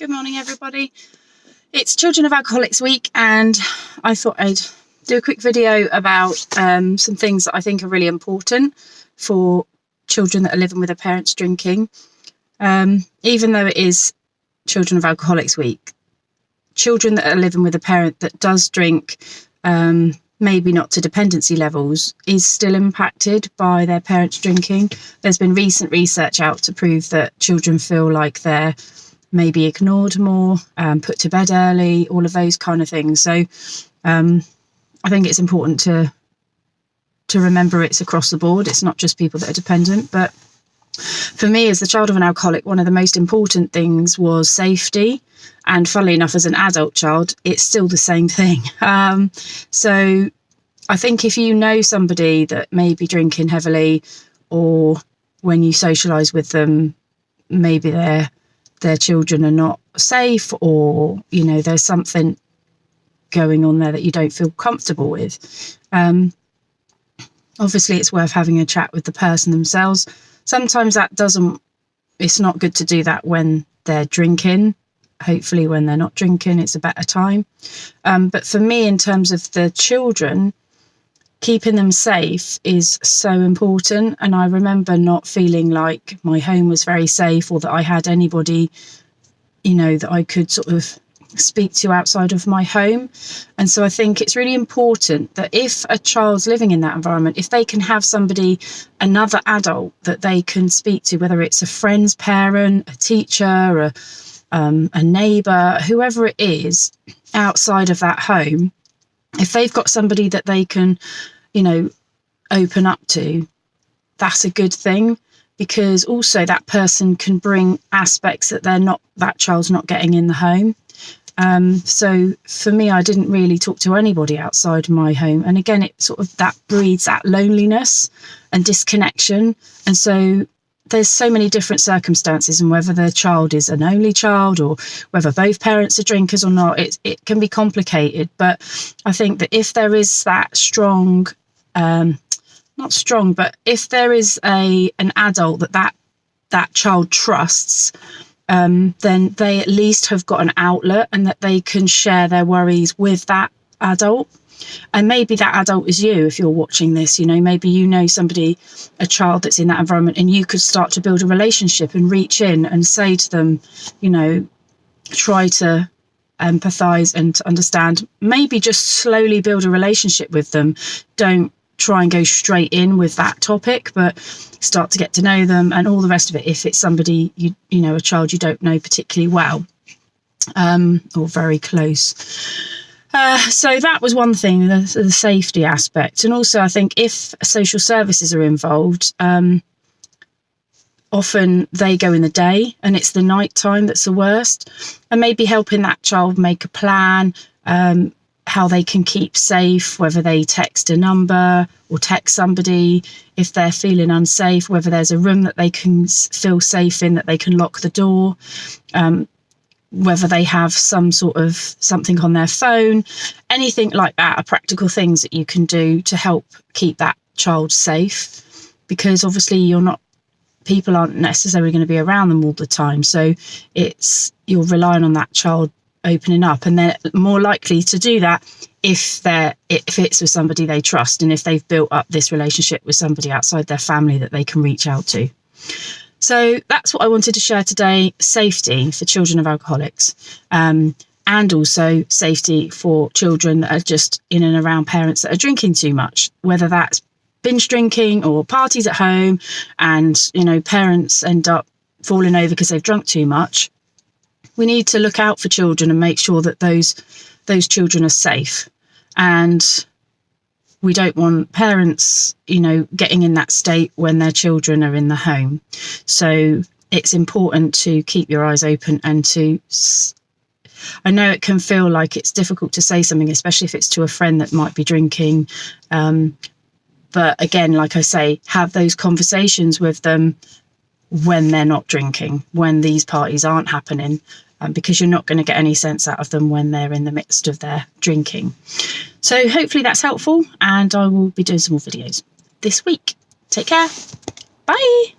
Good morning, everybody. It's Children of Alcoholics Week, and I thought I'd do a quick video about some things that I think are really important for children that are living with their parents drinking. Even though it is Children of Alcoholics Week, children that are living with a parent that does drink, maybe not to dependency levels, is still impacted by their parents drinking. There's been recent research out to prove that children feel like they're maybe ignored more, put to bed early, all of those kind of things. So I think it's important to remember it's across the board. It's not just people that are dependent. But for me, as the child of an alcoholic, one of the most important things was safety. And funnily enough, as an adult child, it's still the same thing. So I think if you know somebody that may be drinking heavily, or when you socialise with them, maybe their children are not safe, or, you know, there's something going on there that you don't feel comfortable with. Obviously, it's worth having a chat with the person themselves. Sometimes it's not good to do that when they're drinking. Hopefully when they're not drinking, it's a better time. But for me, in terms of the children, keeping them safe is so important. And I remember not feeling like my home was very safe, or that I had anybody, you know, that I could sort of speak to outside of my home. And so I think it's really important that if a child's living in that environment, if they can have somebody, another adult that they can speak to, whether it's a friend's parent, a teacher, a neighbour, whoever it is outside of that home, if they've got somebody that they can, you know, open up to, that's a good thing, because also that person can bring aspects that child's not getting in the home. So for me, I didn't really talk to anybody outside my home. And again, it sort of that breeds that loneliness and disconnection. And so there's so many different circumstances, and whether the child is an only child or whether both parents are drinkers or not, it can be complicated. But I think that if there is that strong, not strong, but if there is an adult that child trusts, then they at least have got an outlet, and that they can share their worries with that adult. And maybe that adult is you, if you're watching this. You know, maybe you know somebody, a child that's in that environment, and you could start to build a relationship and reach in and say to them, you know, try to empathise and to understand, maybe just slowly build a relationship with them. Don't try and go straight in with that topic, but start to get to know them and all the rest of it. If it's somebody, you know, a child you don't know particularly well, or very close. So that was one thing, the safety aspect. And also I think if social services are involved, often they go in the day, and it's the night time that's the worst. And maybe helping that child make a plan, how they can keep safe, whether they text a number or text somebody if they're feeling unsafe, whether there's a room that they can feel safe in, that they can lock the door, whether they have some sort of something on their phone, anything like that are practical things that you can do to help keep that child safe, because obviously people aren't necessarily going to be around them all the time. So you're relying on that child opening up, and they're more likely to do that if it's with somebody they trust, and if they've built up this relationship with somebody outside their family that they can reach out to. So that's what I wanted to share today: safety for children of alcoholics, and also safety for children that are just in and around parents that are drinking too much, whether that's binge drinking or parties at home, and, you know, parents end up falling over because they've drunk too much. We need to look out for children and make sure that those children are safe. And we don't want parents, you know, getting in that state when their children are in the home. So it's important to keep your eyes open, and I know it can feel like it's difficult to say something, especially if it's to a friend that might be drinking. But again, like I say, have those conversations with them when they're not drinking, when these parties aren't happening, because you're not going to get any sense out of them when they're in the midst of their drinking. So hopefully that's helpful, and I will be doing some more videos this week. Take care. Bye.